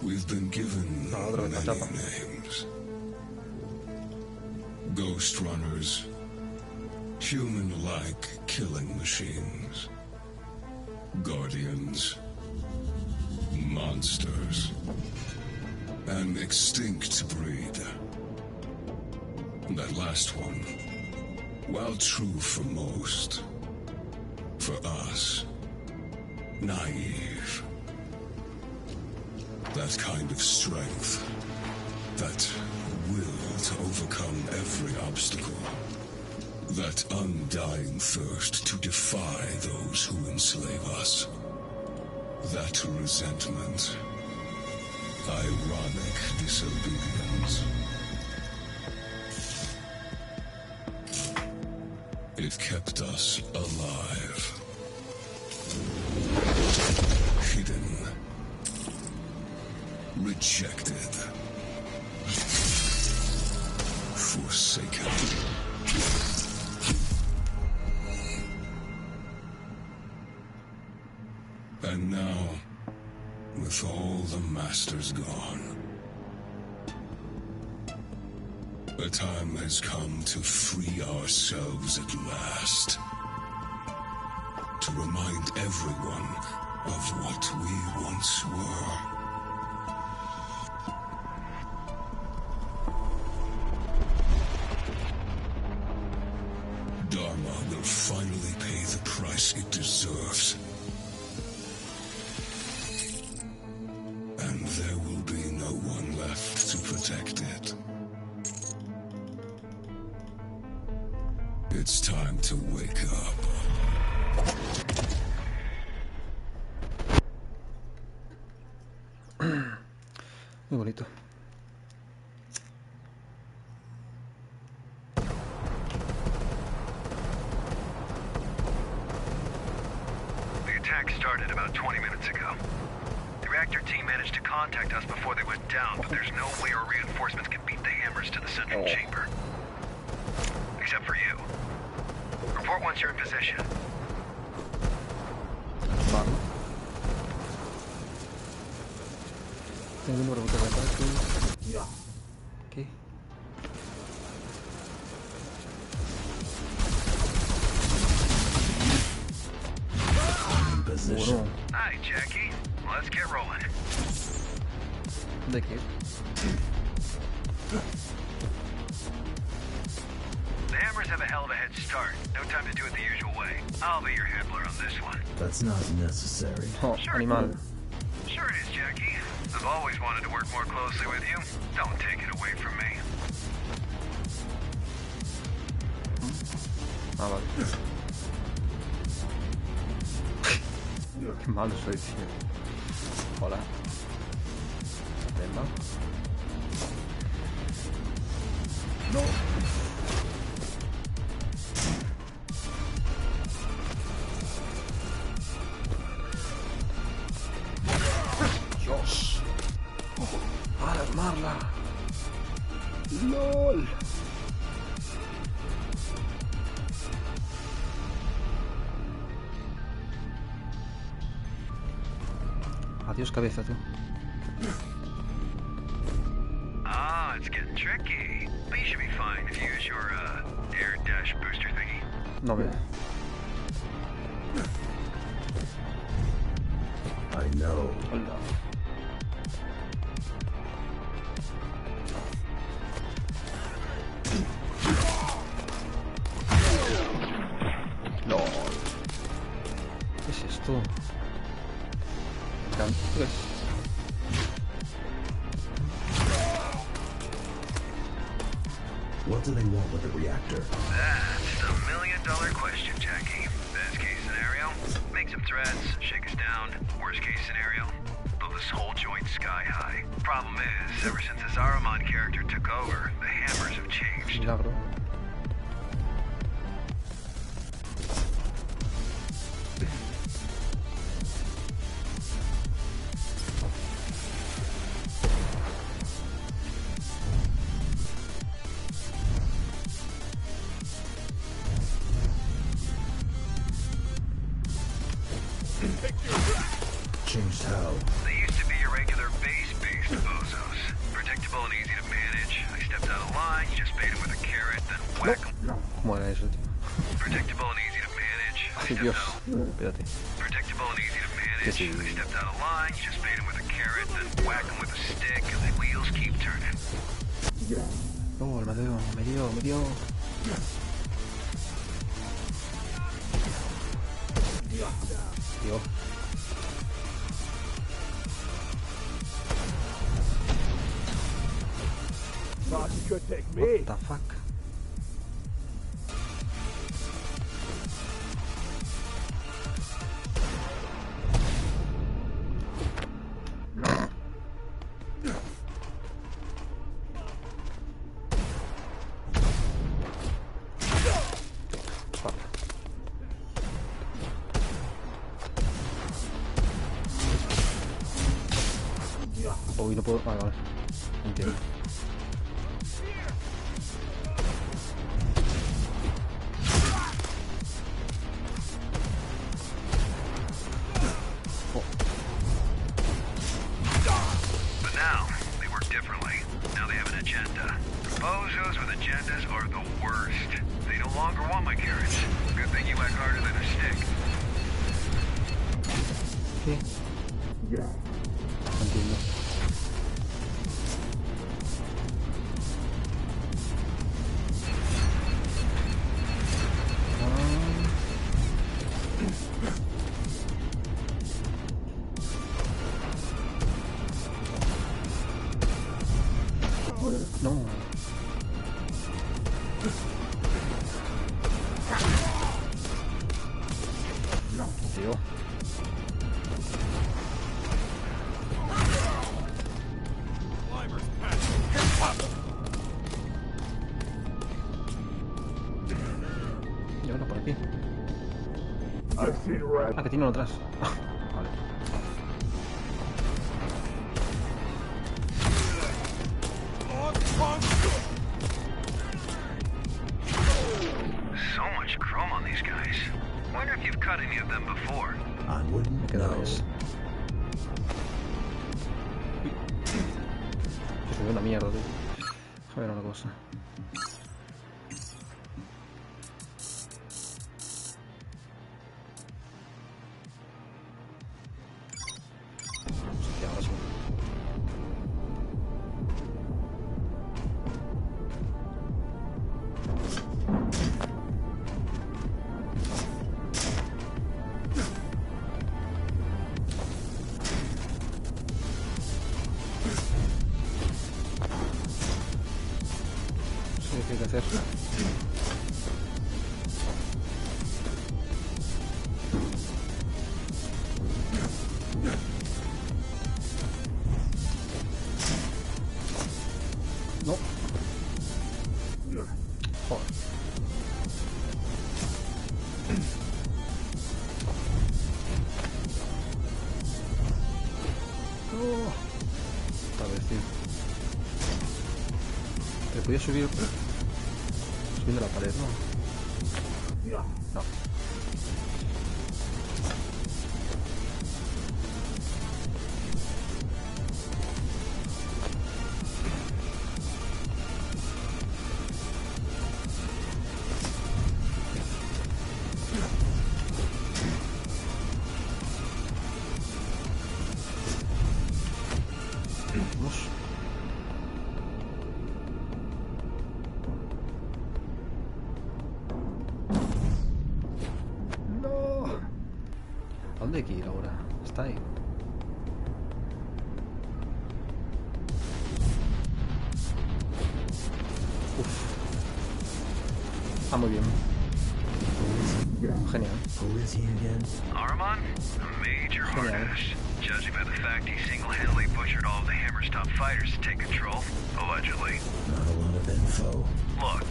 We've been given many names. Ghost runners, human-like killing machines, guardians, monsters, an extinct breed. That last one, while true for most, for us, naive. That kind of strength, that will to overcome every obstacle, that undying thirst to defy those who enslave us, that resentment, ironic disobedience. It kept us alive. Hidden. Rejected. Forsaken. And now, with all the masters gone, the time has come to free ourselves at last. To remind everyone of what we once were. Dharma will finally pay the price it deserves. And there will be no one left to protect it. It's time to wake up. Muy bonito. The attack started about 20 minutes ago. The reactor team managed to contact us before they went down, but there's no way our reinforcements can beat the hammers to the central chamber. Except for you. Report once you're in position. Vale. Tengo un número de ataque. Ya. ¿Qué? Bueno. Hi, Jackie. Let's get rolling. ¿De qué? The hammers have a hell of a head start. No time to do it the usual way. I'll be your handler on this one. That's not necessary. Oh, Sure. animal. Sure it is, Jackie. I've always wanted to work more closely with you. Don't take it away from me. Ah, vale. Qué malo soy, tío. Hola. Venga. No. Dios. A armarla. LOL. Adiós, cabeza, tú. Ah, it's getting tricky. But you should be fine if you use your, air dash booster thingy. No veo. I know. Hola. LOL. ¿Qué es esto? Pues. What do they want with the reactor? That's the million-dollar question, Jackie. Best case scenario, make some threats, shake us down. Worst case scenario, blow this whole joint sky high. Problem is, ever since the Saruman character took over, the hammers have changed. Milagro. Changed how? They used to be your regular base next to Bozos. Predictable and easy to manage. I stepped out of line, you just bait him with a carrot, then whack him. ¿Cómo era eso, tío? Predictable and easy to manage. I Ay, stepped Dios. out Espérate. Predictable and easy to manage. Sí. I stepped out of line, you just bait him with a carrot, then whack him with a stick, and the wheels keep turning. Oh, el Mateo. Me dio. Tío. Thought you could take me. What the fuck? Fuck. Uy, no puedo. Vale. Entiendo. But now, they work differently. Now they have an agenda. Bozos with agendas are the worst. They no longer want my carrots. Good thing you whack harder than a stick. ¿Qué? No entiendo. No. Tío. Y ahora por aquí. I've seen red. Ah, que tiene uno atrás. Vale. So much chrome on these guys. Wonder if you've cut any of them before. I Me wouldn't queda know. ese. Se subió una mierda, tío. Déjame ver una cosa. Hostia, ahora sí. No sé qué hay que hacer. No. Joder. Oh. Otra vez, tío. ¿Te podía subir? Subiendo la pared, ¿no? No. Vamos. No. ¿A dónde hay que ir ahora? Está ahí. Uf. Ah, muy bien. Genial. Who is he again? Ahriman? A major hard-ass. Judging by the fact he single-handedly butchered all of the Hammerstop fighters to take control. Allegedly. Not a lot of info. Look,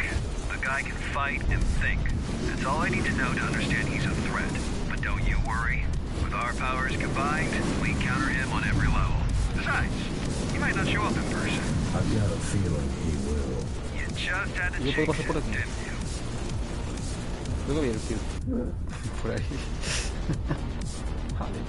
the guy can fight and think. That's all I need to know to understand he's a threat. But don't you worry. With our powers combined, we counter him on every level. Besides, he might not show up in person. I've got a feeling he will. You just had to Yo puedo jinx pasar por it, aquí. didn't you? Luego voy a decir. Por ahí. Vale.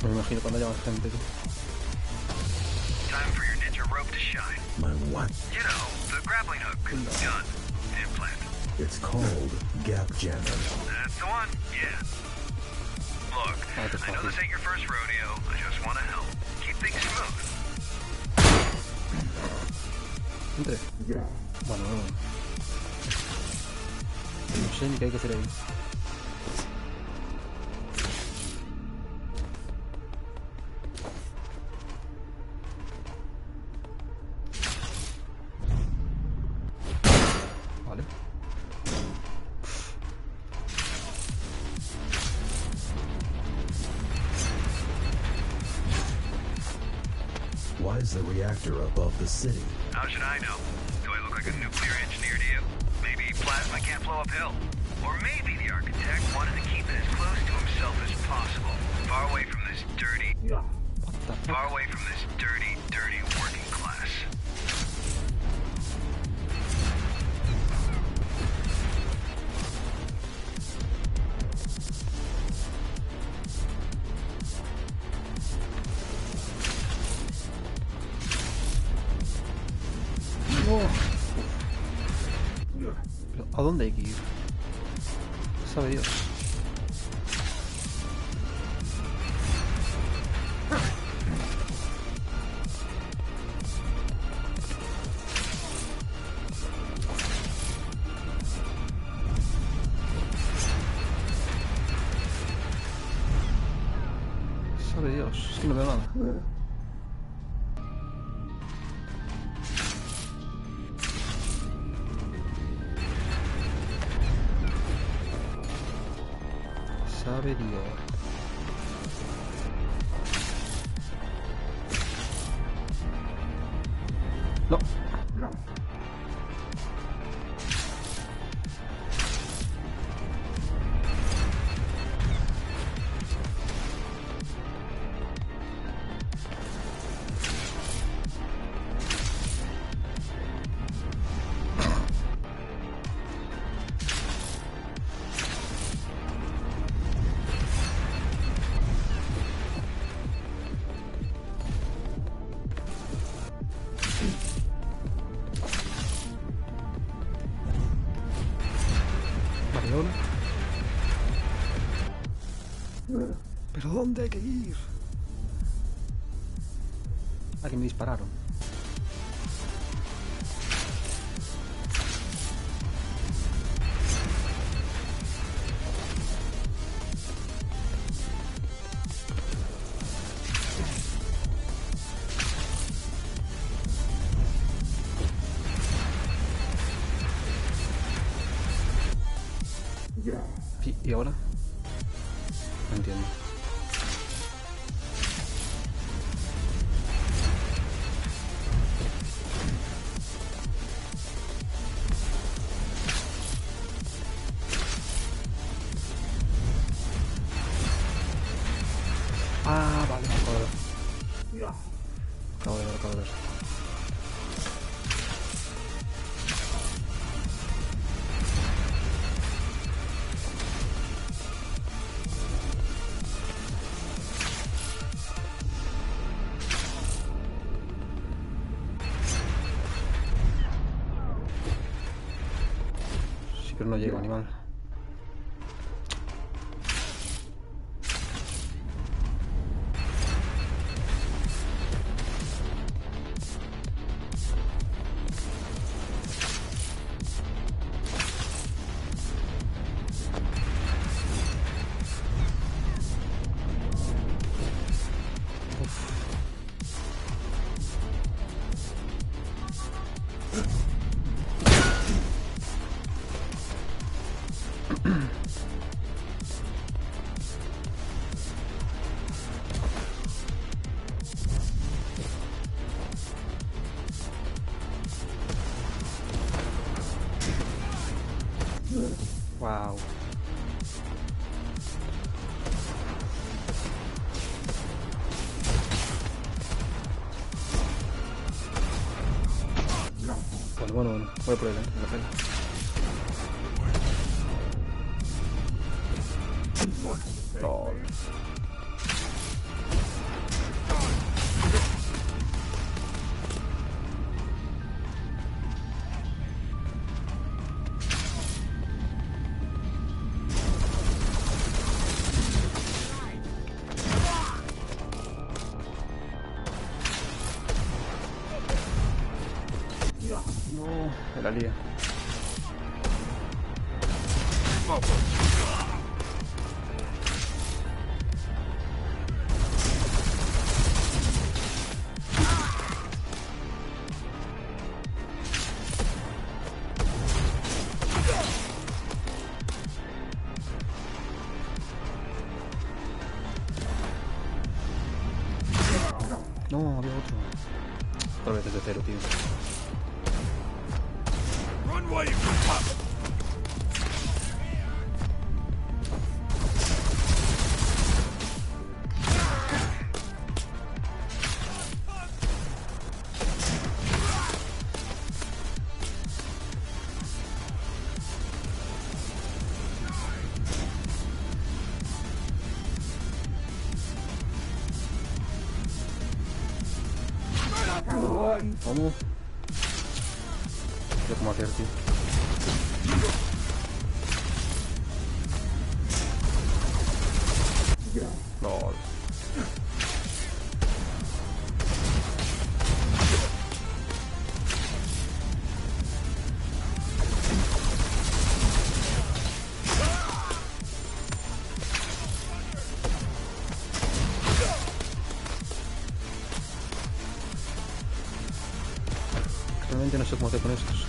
Me imagino cuando haya más gente, tío. Time for your ninja rope to shine. My what? You know, the grappling hook, gun, implant. It's called Gap Jammer. That's the one, yeah. Look, I know this ain't your first rodeo. I just want to help. Keep things smooth. Entre. Bueno, no sé ni qué hay que hacer ahí. Vale. Why is the reactor above the city? How should I know? Do I look like a nuclear engineer to you? Maybe plasma can't flow uphill. Or maybe the architect wanted to keep it as close to himself as possible. Far away from this dirty... Far away from this dirty, dirty working class. ¿Pero a dónde hay que ir? Sabe Dios. Sabe Dios, es que no veo nada. Sabe Dios. No. Vale, ahora. ¿Pero dónde hay que ir? Aquí me dispararon. ¿Y ahora? No entiendo. Ah, vale, acabo de ver. Sí, pero no llego, animal. Wow. Bueno, voy por delante, me la pena. de la liga. No, había otro. Otra vez desde cero, tío. ¿Cómo? No sé cómo hacer, tío. No. Realmente no sé cómo hacer con estos.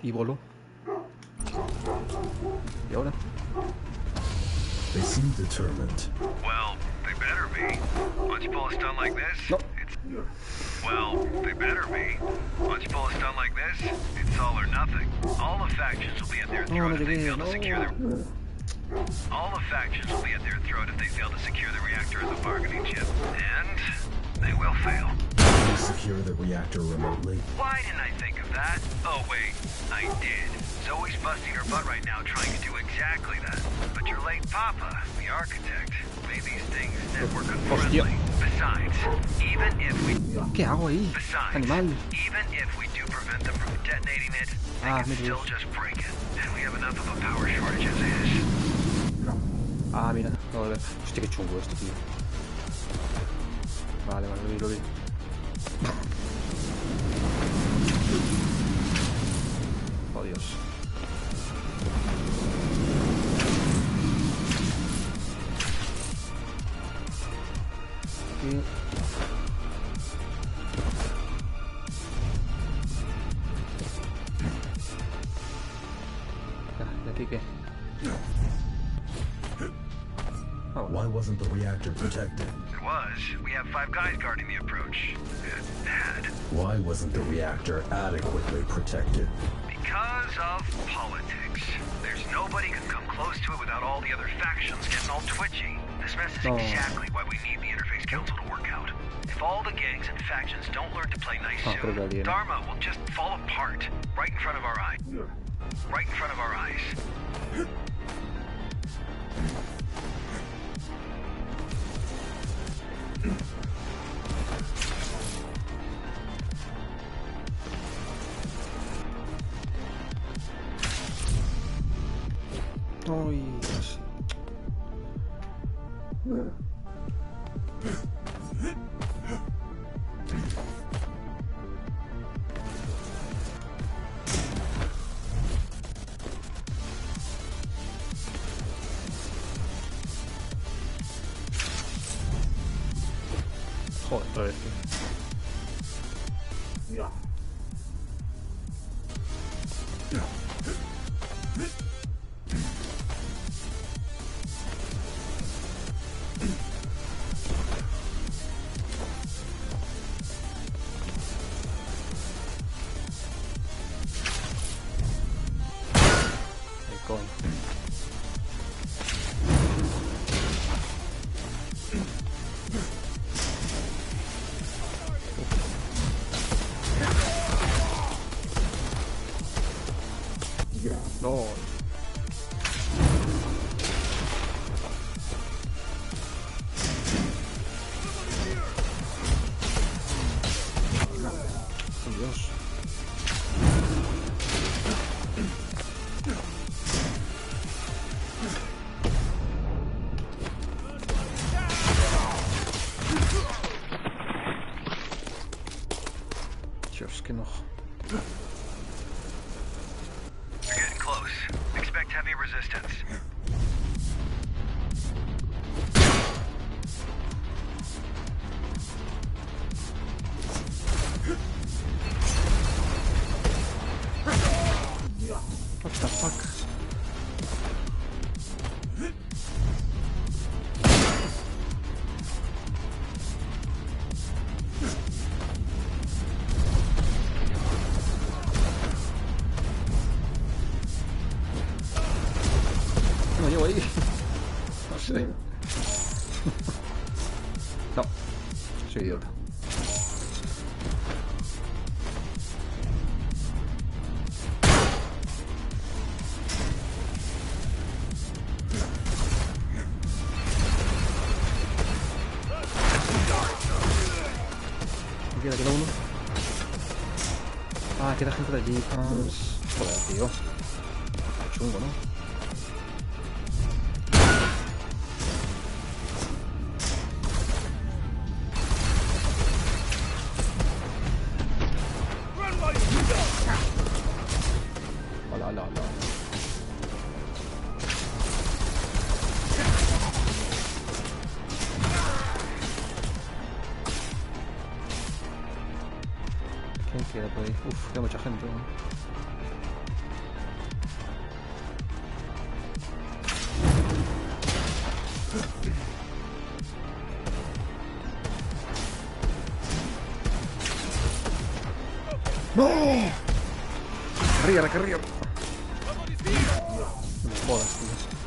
Y voló. ¿Y ahora? They seem determined. Well, they better be. Once you pull a stunt like this, No. well, they better be. Once you pull a stunt like this, it's all or nothing. All the factions will be at their throat if they fail to secure their... All the factions will be at their throat if they fail to secure the reactor as a bargaining chip. And they will fail. They secure the reactor remotely. Why didn't I think of that? Oh, wait, I did. Zoe's busting her butt right now trying to do exactly that. But your late papa, the architect, made these things network unfriendly. Besides, even if we... ¿Qué hago ahí? Besides, Animal. even if we do prevent them from detonating it, they can mira. still just break it. And we have enough of a power shortage as is. Ah, mira. No, a ver. Hostia, qué chungo esto, tío. Vale, lo vi. Oh, Dios. Aquí. ¿Y aquí qué? Why wasn't the reactor protected? It was. We have 5 guys guarding the approach. It had. Why wasn't the reactor adequately protected? Because of politics. There's nobody can come close to it without all the other factions getting all twitchy. This mess is exactly why we need the Interface Council to work out. If all the gangs and factions don't learn to play nice soon, Dharma will just fall apart right in front of our eyes. Right in front of our eyes. Ay, Dios. Joder, otra vez, tío. Ay, coño. No. Oh, Dios. que no. You're getting close. Expect heavy resistance. What the fuck? No llevo ahí. No sé. No. Soy idiota. Queda uno. Ah, queda gente de allí. Joder, tío. Chungo, ¿no? Hola, hola, hola. ¿Quién queda por ahí? Uf, queda mucha gente. ¡No! Carrier, carrier. No me jodas, tío.